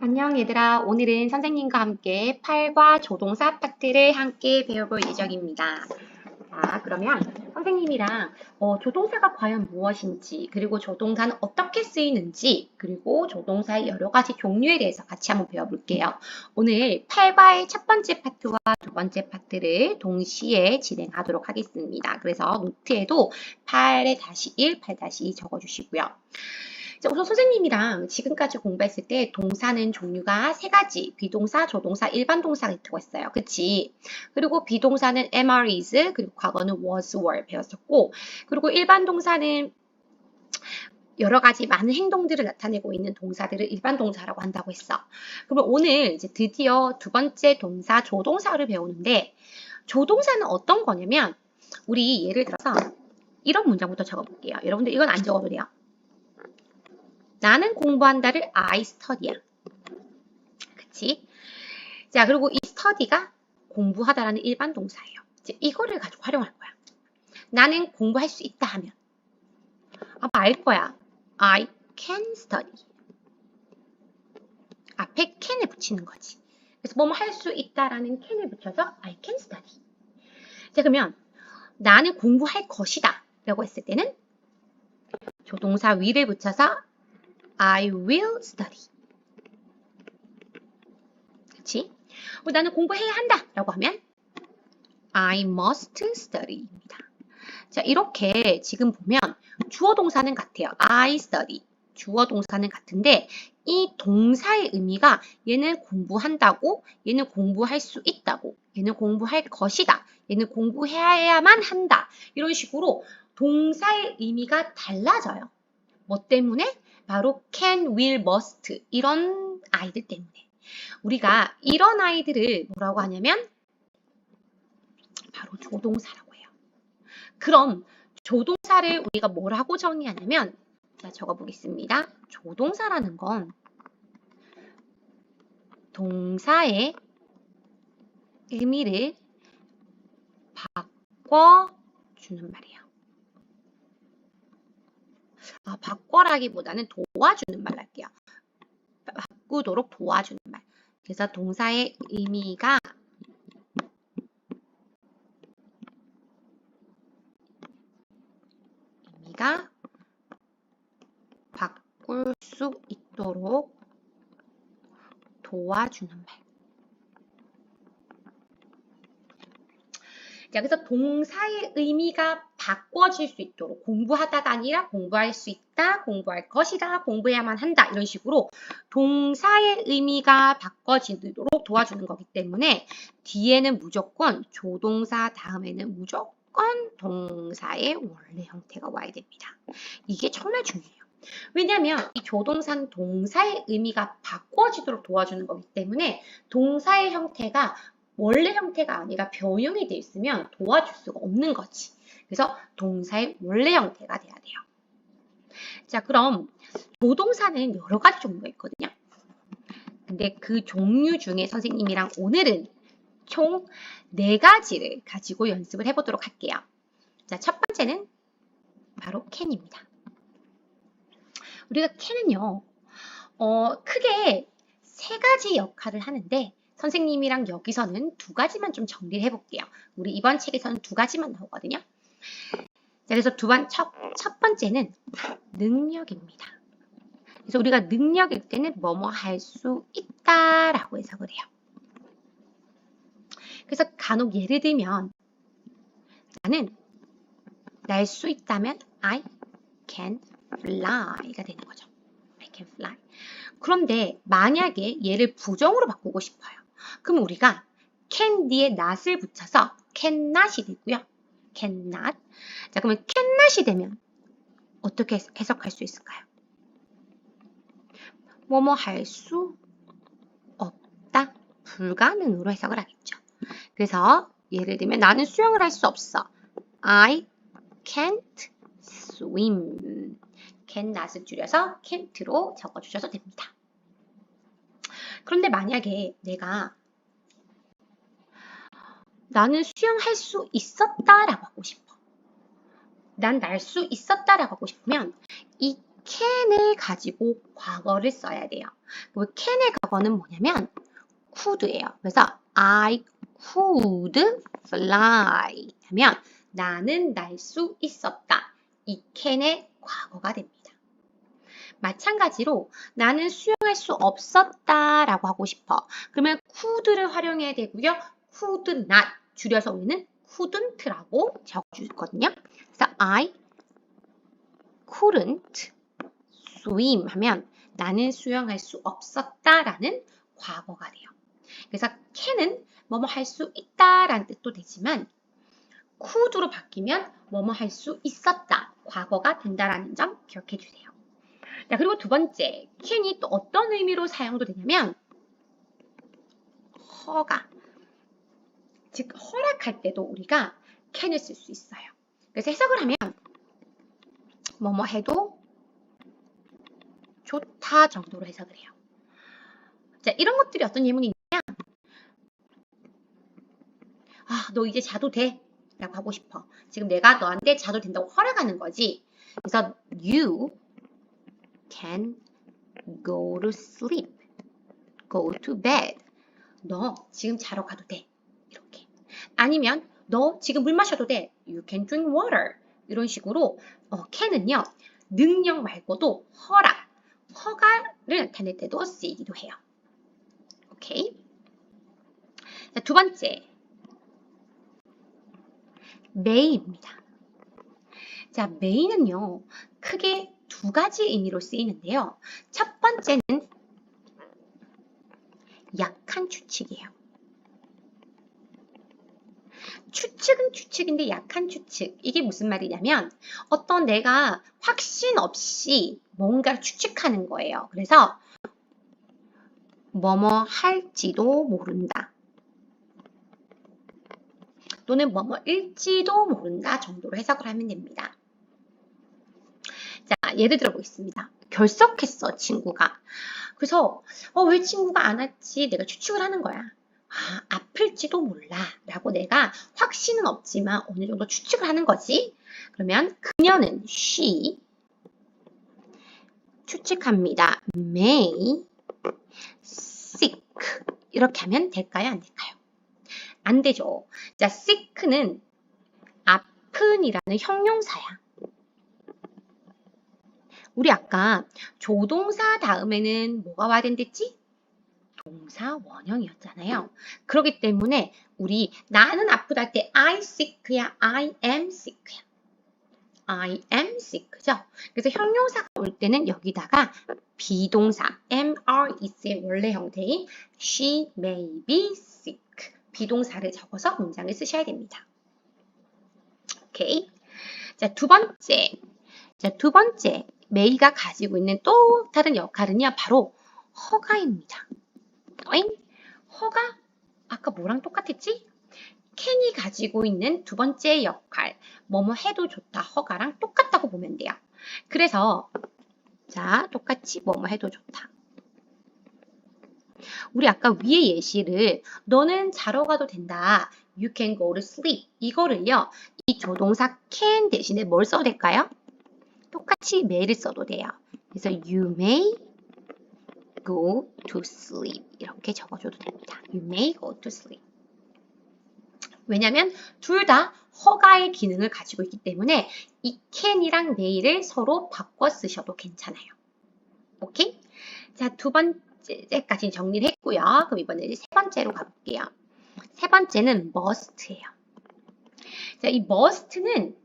안녕 얘들아. 오늘은 선생님과 함께 팔과 조동사 파트를 함께 배워볼 예정입니다. 자, 그러면 선생님이랑 조동사가 과연 무엇인지, 그리고 조동사는 어떻게 쓰이는지, 그리고 조동사의 여러 가지 종류에 대해서 같이 한번 배워볼게요. 오늘 팔과의 첫 번째 파트와 두 번째 파트를 동시에 진행하도록 하겠습니다. 그래서 노트에도 8-1, 8-2 적어주시고요. 우선 선생님이랑 지금까지 공부했을 때 동사는 종류가 세 가지, 비동사, 조동사, 일반 동사가 있다고 했어요. 그치? 그리고 비동사는 am, are, is, 그리고 과거는 was, were 배웠었고, 그리고 일반 동사는 여러 가지 많은 행동들을 나타내고 있는 동사들을 일반 동사라고 한다고 했어. 그러면 오늘 이제 드디어 두 번째 동사, 조동사를 배우는데, 조동사는 어떤 거냐면, 우리 예를 들어서 이런 문장부터 적어볼게요. 여러분들 이건 안 적어도 돼요. 나는 공부한다를 I study야. 그치? 자, 그리고 이 study가 공부하다라는 일반 동사예요. 이제 이거를 가지고 활용할 거야. 나는 공부할 수 있다 하면 아빠 알 거야. I can study. 앞에 can을 붙이는 거지. 그래서 뭐뭐 할 수 있다라는 can을 붙여서 I can study. 자, 그러면 나는 공부할 것이다 라고 했을 때는 조동사 will을 붙여서 I will study. 그치? 나는 공부해야 한다 라고 하면 I must study입니다. 자, 이렇게 지금 보면 주어 동사는 같아요. I study. 주어 동사는 같은데 이 동사의 의미가 얘는 공부한다고, 얘는 공부할 수 있다고, 얘는 공부할 것이다, 얘는 공부해야만 한다. 이런 식으로 동사의 의미가 달라져요. 뭐 때문에? 바로 can, will, must 이런 아이들 때문에. 우리가 이런 아이들을 뭐라고 하냐면 바로 조동사라고 해요. 그럼 조동사를 우리가 뭐라고 정의하냐면, 자, 적어보겠습니다. 조동사라는 건 동사의 의미를 바꿔주는 말이에요. 바꿔라기보다는 도와주는 말 할게요. 바꾸도록 도와주는 말. 그래서 동사의 의미가 바꿀 수 있도록 도와주는 말. 자, 그래서 동사의 의미가 바꿔질 수 있도록 공부하다가 아니라 공부할 수 있다, 공부할 것이다, 공부해야만 한다 이런 식으로 동사의 의미가 바꿔지도록 도와주는 거기 때문에 뒤에는 무조건 조동사 다음에는 무조건 동사의 원래 형태가 와야 됩니다. 이게 정말 중요해요. 왜냐하면 이 조동사는 동사의 의미가 바꿔지도록 도와주는 거기 때문에 동사의 형태가 원래 형태가 아니라 변형이 돼 있으면 도와줄 수가 없는 거지. 그래서 동사의 원래 형태가 돼야 돼요. 자, 그럼 조동사는 여러 가지 종류가 있거든요. 근데 그 종류 중에 선생님이랑 오늘은 총 4가지를 가지고 연습을 해보도록 할게요. 자, 첫 번째는 바로 can입니다. 우리가 can은요, 크게 3가지 역할을 하는데 선생님이랑 여기서는 2가지만 좀 정리를 해볼게요. 우리 이번 책에서는 2가지만 나오거든요. 자, 그래서 첫 번째는 능력입니다. 그래서 우리가 능력일 때는 뭐뭐 할 수 있다라고 해석을 해요. 그래서 간혹 예를 들면 나는 날 수 있다면 I can fly가 되는 거죠. I can fly. 그런데 만약에 얘를 부정으로 바꾸고 싶어요. 그럼 우리가 can 뒤에 not을 붙여서 cannot이 되고요. cannot. 자, 그러면 cannot이 되면 어떻게 해석할 수 있을까요? 뭐뭐 할 수 없다, 불가능으로 해석을 하겠죠. 그래서 예를 들면 나는 수영을 할 수 없어. I can't swim. cannot을 줄여서 can't로 적어주셔도 됩니다. 그런데 만약에 내가 나는 수영할 수 있었다라고 하고 싶어. 난 날 수 있었다라고 하고 싶으면 이 can을 가지고 과거를 써야 돼요. 그 can의 과거는 뭐냐면 could예요. 그래서 I could fly 하면 나는 날 수 있었다. 이 can의 과거가 됩니다. 마찬가지로 나는 수영할 수 없었다 라고 하고 싶어. 그러면 could를 활용해야 되고요. could not 줄여서 우리는 couldn't라고 적어주거든요. 그래서 I couldn't swim 하면 나는 수영할 수 없었다 라는 과거가 돼요. 그래서 can은 뭐뭐 할 수 있다 라는 뜻도 되지만 could로 바뀌면 뭐뭐 할 수 있었다 과거가 된다라는 점 기억해 주세요. 자, 그리고 두 번째, can이 또 어떤 의미로 사용도 되냐면 허가, 즉 허락할 때도 우리가 can을 쓸 수 있어요. 그래서 해석을 하면 뭐뭐 해도 좋다 정도로 해석을 해요. 자, 이런 것들이 어떤 예문이 있냐? 아, 너 이제 자도 돼 라고 하고 싶어. 지금 내가 너한테 자도 된다고 허락하는 거지. 그래서 you can go to sleep, go to bed. 너 지금 자러 가도 돼. 이렇게. 아니면 너 지금 물 마셔도 돼. You can drink water. 이런 식으로 can은요. 능력 말고도 허락, 허가를 나타낼 때도 쓰이기도 해요. 오케이. 자, 두 번째. may입니다. 자, may는요. 크게 두 가지 의미로 쓰이는데요. 첫 번째는 약한 추측이에요. 추측은 추측인데 약한 추측. 이게 무슨 말이냐면 어떤 내가 확신 없이 뭔가를 추측하는 거예요. 그래서 뭐뭐 할지도 모른다. 또는 뭐뭐일지도 모른다 정도로 해석을 하면 됩니다. 자, 예를 들어 보겠습니다. 결석했어, 친구가. 그래서 왜 친구가 안 왔지? 내가 추측을 하는 거야. 아, 아플지도 몰라 라고 내가 확신은 없지만 어느 정도 추측을 하는 거지. 그러면 그녀는 she 추측합니다. may sick 이렇게 하면 될까요? 안 될까요? 안 되죠. 자, sick는 아픈이라는 형용사야. 우리 아까 조동사 다음에는 뭐가 와야 된댔지? 동사 원형이었잖아요. 그렇기 때문에 우리 나는 아프다 할 때 I sick야, I am sick야. I am sick죠. 그래서 형용사가 올 때는 여기다가 비동사 MREC의 원래 형태인 she may be sick 비동사를 적어서 문장을 쓰셔야 됩니다. 오케이. 자, 두 번째 may가 가지고 있는 또 다른 역할은요. 바로 허가입니다. 허가? 아까 뭐랑 똑같았지? can이 가지고 있는 두 번째 역할, 뭐뭐 해도 좋다, 허가랑 똑같다고 보면 돼요. 그래서 자, 똑같이 뭐뭐 해도 좋다. 우리 아까 위에 예시를 너는 자러 가도 된다. You can go to sleep. 이거를요. 이 조동사 can 대신에 뭘 써도 될까요? 똑같이 may를 써도 돼요. 그래서 you may go to sleep 이렇게 적어줘도 됩니다. You may go to sleep. 왜냐하면 둘 다 허가의 기능을 가지고 있기 때문에 이 can이랑 may를 서로 바꿔 쓰셔도 괜찮아요. 오케이? 자, 두 번째까지 정리를 했고요. 그럼 이번에 세 번째로 가볼게요. 세 번째는 must예요. 자, 이 must는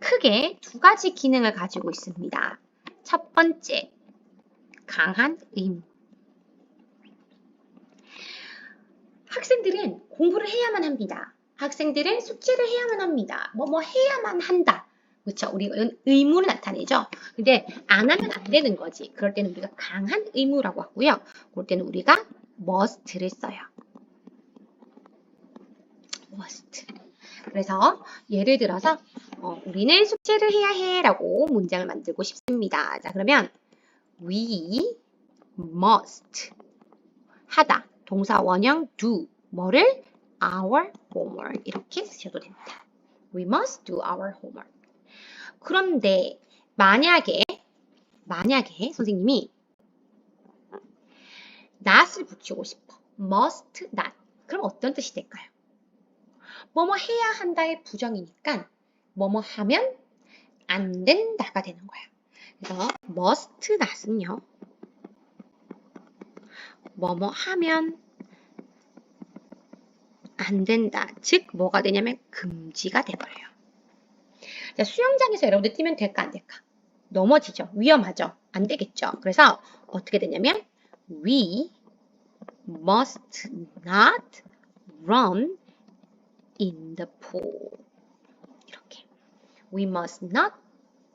크게 두 가지 기능을 가지고 있습니다. 첫 번째, 강한 의무. 학생들은 공부를 해야만 합니다. 학생들은 숙제를 해야만 합니다. 뭐뭐 해야만 한다. 그렇죠? 우리가 의무를 나타내죠. 근데 안 하면 안 되는 거지. 그럴 때는 우리가 강한 의무라고 하고요. 그럴 때는 우리가 must를 써요. must. 그래서 예를 들어서 우리는 숙제를 해야 해 라고 문장을 만들고 싶습니다. 자, 그러면 we must 하다. 동사 원형 do. 뭐를? our homework. 이렇게 쓰셔도 됩니다. We must do our homework. 그런데 만약에 만약에 선생님이 not을 붙이고 싶어. must not. 그럼 어떤 뜻이 될까요? 뭐뭐 해야 한다의 부정이니까 뭐뭐 하면 안 된다가 되는 거야. 그래서 must not은요. 뭐뭐 하면 안 된다. 즉 뭐가 되냐면 금지가 돼버려요. 자, 수영장에서 여러분들 뛰면 될까 안 될까? 넘어지죠. 위험하죠. 안 되겠죠. 그래서 어떻게 되냐면 We must not run in the pool. 이렇게 We must not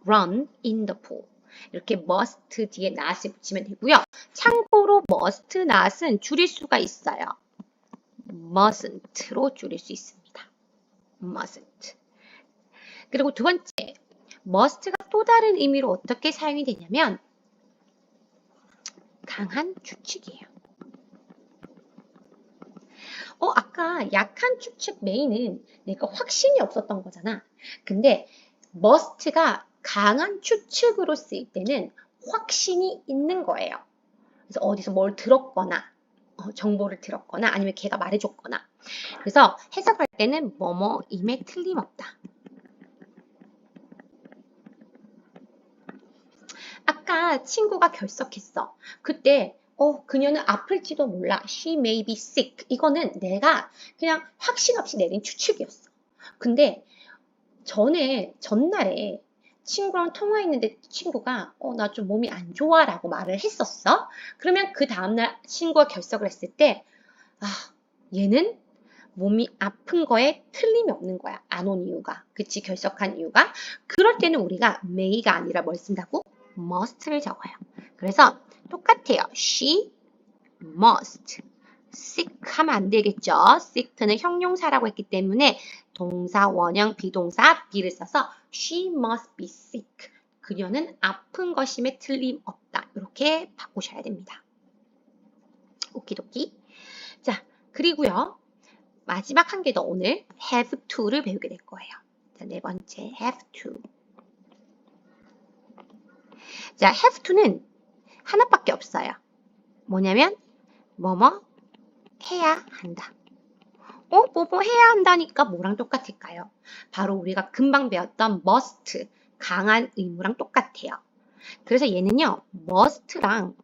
run in the pool. 이렇게 must 뒤에 not을 붙이면 되고요. 참고로 must not은 줄일 수가 있어요. mustn't로 줄일 수 있습니다. mustn't. 그리고 두 번째, must가 또 다른 의미로 어떻게 사용이 되냐면 강한 추측이에요. 아까 약한 추측 메인은 내가 확신이 없었던 거잖아. 근데 must가 강한 추측으로 쓰일 때는 확신이 있는 거예요. 그래서 어디서 뭘 들었거나 정보를 들었거나 아니면 걔가 말해줬거나 그래서 해석할 때는 뭐뭐임에 틀림없다. 아까 친구가 결석했어. 그때 그녀는 아플지도 몰라. She may be sick. 이거는 내가 그냥 확신 없이 내린 추측이었어. 근데 전날에 친구랑 통화했는데 친구가 나 좀 몸이 안 좋아 라고 말을 했었어. 그러면 그 다음날 친구가 결석을 했을 때 얘는 몸이 아픈 거에 틀림이 없는 거야. 안 온 이유가. 그치? 결석한 이유가. 그럴 때는 우리가 may가 아니라 뭘 쓴다고? must를 적어요. 그래서 똑같아요. She must. sick 하면 안 되겠죠. sick는 형용사라고 했기 때문에 동사, 원형, 비동사, be를 써서 she must be sick. 그녀는 아픈 것임에 틀림없다. 이렇게 바꾸셔야 됩니다. 오키도키. 자, 그리고요. 마지막 한 개 더 오늘 have to를 배우게 될 거예요. 자, 네 번째 have to. 자, have to는 하나밖에 없어요. 뭐냐면 뭐뭐 해야 한다. 뭐뭐 해야 한다니까 뭐랑 똑같을까요? 바로 우리가 금방 배웠던 must, 강한 의무랑 똑같아요. 그래서 얘는요, must랑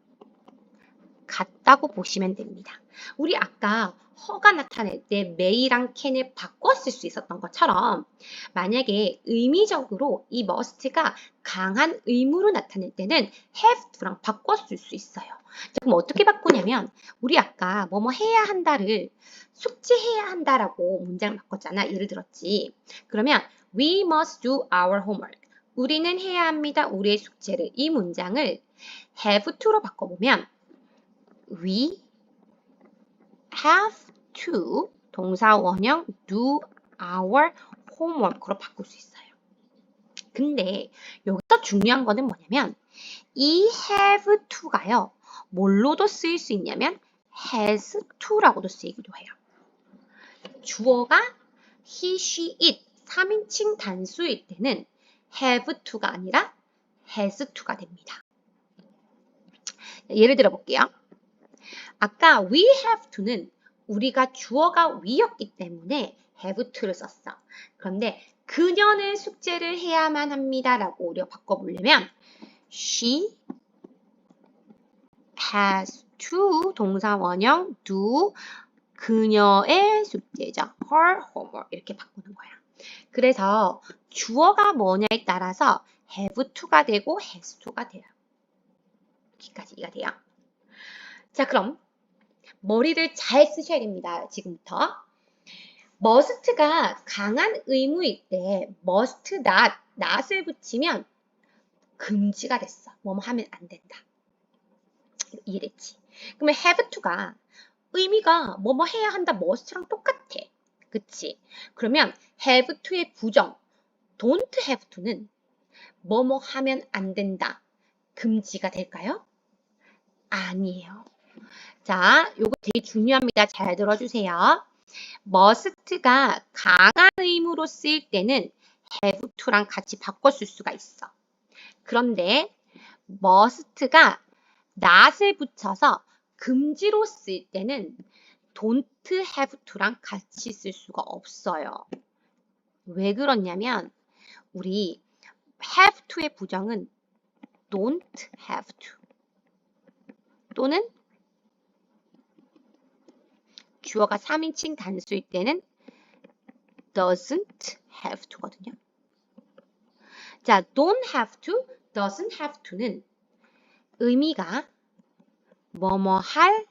같다고 보시면 됩니다. 우리 아까 허가 나타낼 때 may랑 can을 바꿔 쓸 수 있었던 것처럼 만약에 의미적으로 이 must가 강한 의무로 나타낼 때는 have to랑 바꿔 쓸 수 있어요. 자, 그럼 어떻게 바꾸냐면 우리 아까 뭐뭐 해야 한다를 숙제해야 한다라고 문장을 바꿨잖아. 예를 들었지. 그러면 we must do our homework. 우리는 해야 합니다. 우리의 숙제를. 이 문장을 have to로 바꿔보면 We have to 동사 원형 do our homework로 바꿀 수 있어요. 근데 여기서 중요한 거는 뭐냐면 이 have to가요. 뭘로도 쓰일 수 있냐면 has to라고도 쓰이기도 해요. 주어가 he, she, it 3인칭 단수일 때는 have to가 아니라 has to가 됩니다. 예를 들어 볼게요. 아까 we have to는 우리가 주어가 we였기 때문에 have to를 썼어. 그런데 그녀는 숙제를 해야만 합니다 라고 우리가 바꿔보려면 she has to 동사 원형 do 그녀의 숙제죠. her homework 이렇게 바꾸는 거야. 그래서 주어가 뭐냐에 따라서 have to가 되고 has to가 돼요. 여기까지 이해가 돼요. 자, 그럼 머리를 잘 쓰셔야 됩니다. 지금부터. must가 강한 의무일 때 must not을 붙이면 금지가 됐어. 뭐뭐 하면 안 된다. 이해됐지? 그러면 have to가 의미가 뭐뭐 해야 한다 must랑 똑같아. 그치? 그러면 have to의 부정 don't have to는 뭐뭐 하면 안 된다. 금지가 될까요? 아니에요. 자, 요거 되게 중요합니다. 잘 들어주세요. must가 강한 의무로 쓰일 때는 have to랑 같이 바꿔 쓸 수가 있어. 그런데 must가 not을 붙여서 금지로 쓸 때는 don't have to랑 같이 쓸 수가 없어요. 왜 그렇냐면 우리 have to의 부정은 don't have to 또는 주어가 3인칭 단수일 때는 doesn't have to거든요. 자, don't have to, doesn't have to는 의미가 뭐뭐 할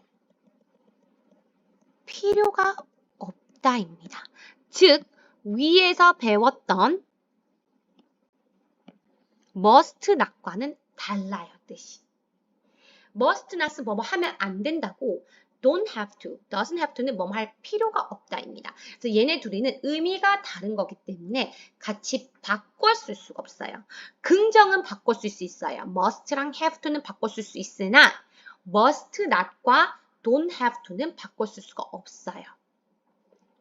필요가 없다입니다. 즉, 위에서 배웠던 must not과는 달라요, 뜻이. must not은 뭐뭐 하면 안 된다고 don't have to, doesn't have to는 뭐뭐 할 필요가 없다입니다. 그래서 얘네 둘이는 의미가 다른 거기 때문에 같이 바꿔 쓸 수가 없어요. 긍정은 바꿔 쓸 수 있어요. must랑 have to는 바꿔 쓸 수 있으나 must not과 don't have to는 바꿔 쓸 수가 없어요.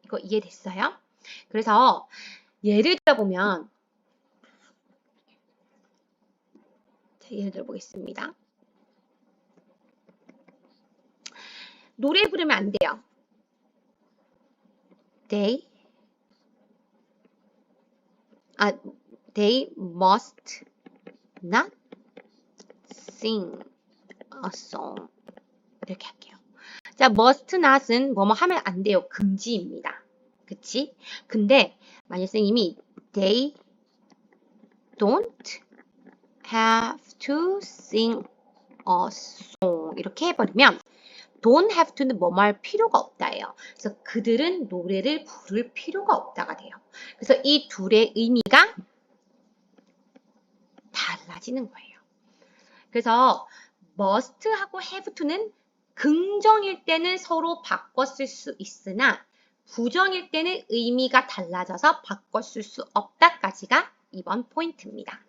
이거 이해됐어요? 그래서 예를 들어보면 예를 들어 보겠습니다. 노래 부르면 안 돼요. They must not sing a song. 이렇게 할게요. 자, must not은 뭐뭐 하면 안 돼요. 금지입니다. 그치? 근데 만약 선생님이 they don't have to sing a song 이렇게 해버리면 don't have to는 뭐뭐 할 필요가 없다예요. 그래서 그들은 노래를 부를 필요가 없다가 돼요. 그래서 이 둘의 의미가 달라지는 거예요. 그래서 must하고 have to는 긍정일 때는 서로 바꿔 쓸 수 있으나 부정일 때는 의미가 달라져서 바꿔 쓸 수 없다까지가 이번 포인트입니다.